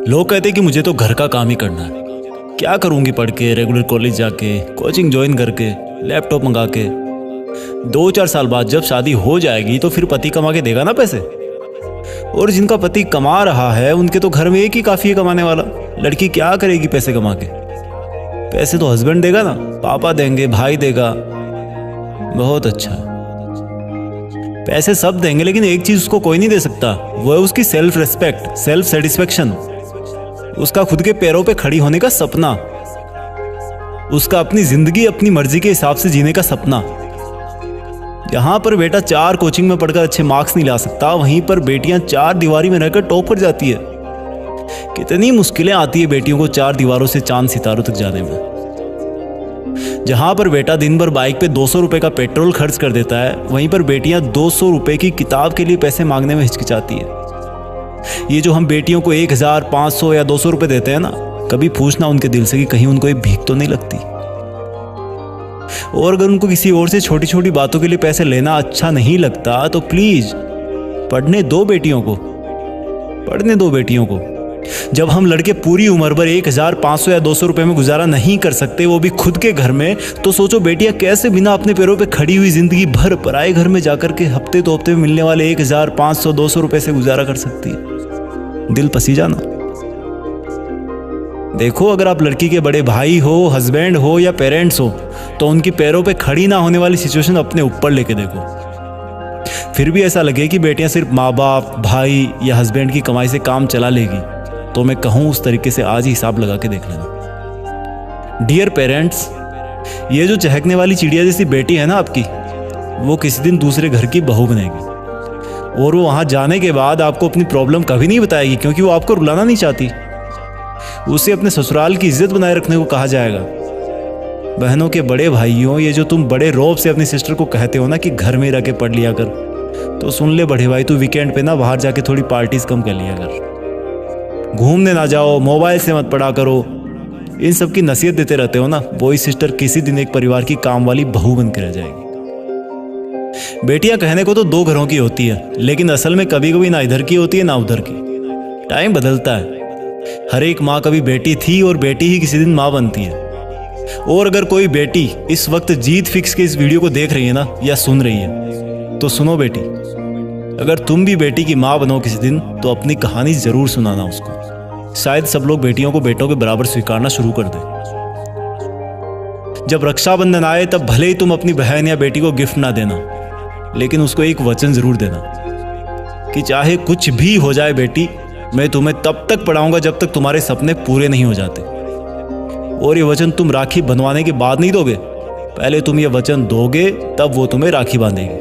लोग कहते कि मुझे तो घर का काम ही करना है। क्या करूंगी पढ़ के, रेगुलर कॉलेज जाके, कोचिंग ज्वाइन करके, लैपटॉप मंगा के। 2-4 साल बाद जब शादी हो जाएगी तो फिर पति कमा के देगा ना पैसे। और जिनका पति कमा रहा है उनके तो घर में एक ही काफी है कमाने वाला। लड़की क्या करेगी पैसे कमा के? पैसे तो हस्बैंड देगा ना, पापा देंगे, भाई देगा। बहुत अच्छा, पैसे सब देंगे, लेकिन एक चीज उसको कोई नहीं दे सकता, वो है उसकी सेल्फ रेस्पेक्ट, सेल्फ सेटिस्फेक्शन, उसका खुद के पैरों पे खड़ी होने का सपना, उसका अपनी जिंदगी अपनी मर्जी के हिसाब से जीने का सपना। जहां पर बेटा 4 कोचिंग में पढ़कर अच्छे मार्क्स नहीं ला सकता, वहीं पर बेटियां 4 दीवारी में रहकर टॉप कर जाती है। कितनी मुश्किलें आती है बेटियों को 4 दीवारों से चांद सितारों तक जाने में। जहां पर बेटा दिन भर बाइक पे 200 रुपए का पेट्रोल खर्च कर देता है, वहीं पर बेटियां 200 रुपए की किताब के लिए पैसे मांगने में हिचकिचाती है। ये जो हम बेटियों को 1000, 500 या 200 रुपए देते हैं ना, कभी पूछना उनके दिल से कि कहीं उनको ये भीख तो नहीं लगती। और अगर उनको किसी और से छोटी छोटी बातों के लिए पैसे लेना अच्छा नहीं लगता तो प्लीज पढ़ने दो बेटियों को, पढ़ने दो बेटियों को। जब हम लड़के पूरी उम्र भर 1000, 500 या 200 रुपए में गुजारा नहीं कर सकते, वो भी खुद के घर में, तो सोचो बेटियां कैसे बिना अपने पैरों पे खड़ी हुई जिंदगी भर पराए घर में जाकर के हफ्ते तो हफ्ते में मिलने वाले 1000, 500, 200 रुपए से गुजारा कर सकती है। दिल पसीजा ना। देखो, अगर आप लड़की के बड़े भाई हो, हस्बैंड हो या पेरेंट्स हो, तो उनकी पैरों पे खड़ी ना होने वाली सिचुएशन अपने ऊपर लेके देखो। फिर भी ऐसा लगे कि बेटियां सिर्फ माँ बाप, भाई या हस्बैंड की कमाई से काम चला लेगी, तो मैं कहूं उस तरीके से आज ही हिसाब लगा के देख लेना। डियर पेरेंट्स, ये जो चहकने वाली चिड़िया जैसी बेटी है ना आपकी, वो किसी दिन दूसरे घर की बहू बनेगी। और वो वहां जाने के बाद आपको अपनी प्रॉब्लम कभी नहीं बताएगी, क्योंकि वो आपको रुलाना नहीं चाहती। उसे अपने ससुराल की इज्जत बनाए रखने को कहा जाएगा। बहनों के बड़े भाइयों, ये जो तुम बड़े रौब से अपनी सिस्टर को कहते हो ना कि घर में रह के पढ़ लिया कर, तो सुन ले बड़े भाई, तू वीकेंड पे ना बाहर जाके थोड़ी पार्टीज कम कर लिया कर, घूमने ना जाओ, मोबाइल से मत पढ़ा करो। इन सब की नसीहत देते रहते हो ना, वही सिस्टर किसी दिन एक परिवार की काम वाली बहू बन के रह जाएगी। बेटियां कहने को तो 2 घरों की होती है, लेकिन असल में कभी कभी ना इधर की होती है ना उधर की। टाइम बदलता है। हर एक माँ कभी बेटी थी और बेटी ही किसी दिन माँ बनती है। और अगर कोई बेटी इस वक्त जीत फिक्स के इस वीडियो को देख रही है ना या सुन रही है, तो सुनो बेटी, अगर तुम भी बेटी की माँ बनो किसी दिन, तो अपनी कहानी जरूर सुनाना उसको। शायद सब लोग बेटियों को बेटों के बराबर स्वीकारना शुरू कर दें। जब रक्षाबंधन आए तब भले ही तुम अपनी बहन या बेटी को गिफ्ट ना देना, लेकिन उसको एक वचन जरूर देना कि चाहे कुछ भी हो जाए बेटी, मैं तुम्हें तब तक पढ़ाऊंगा जब तक तुम्हारे सपने पूरे नहीं हो जाते। और ये वचन तुम राखी बंधवाने के बाद नहीं दोगे, पहले तुम ये वचन दोगे तब वो तुम्हें राखी बांधेगी।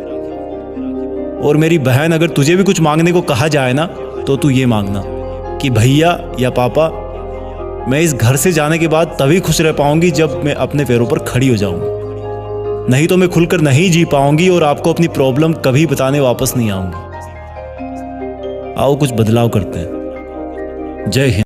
और मेरी बहन, अगर तुझे भी कुछ मांगने को कहा जाए ना, तो तू ये मांगना कि भैया या पापा, मैं इस घर से जाने के बाद तभी खुश रह पाऊंगी जब मैं अपने पैरों पर खड़ी हो जाऊंगी, नहीं तो मैं खुलकर नहीं जी पाऊंगी और आपको अपनी प्रॉब्लम कभी बताने वापस नहीं आऊंगी। आओ कुछ बदलाव करते हैं। जय हिंद।